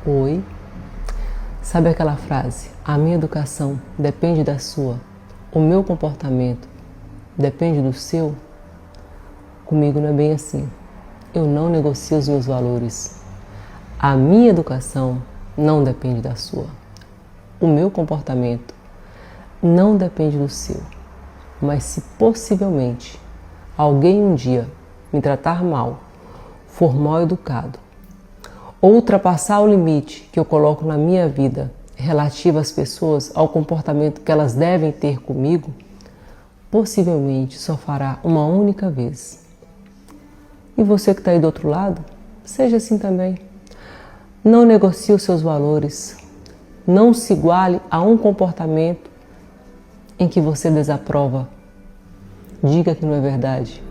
Oi? Sabe aquela frase? A minha educação depende da sua. O meu comportamento depende do seu? Comigo não é bem assim. Eu não negocio os meus valores. A minha educação não depende da sua. O meu comportamento não depende do seu. Mas se possivelmente alguém um dia me tratar mal, for mal educado, ou ultrapassar o limite que eu coloco na minha vida relativo às pessoas, ao comportamento que elas devem ter comigo, possivelmente só fará uma única vez. E você que está aí do outro lado, seja assim também. Não negocie os seus valores. Não se iguale a um comportamento em que você desaprova. Diga que não é verdade.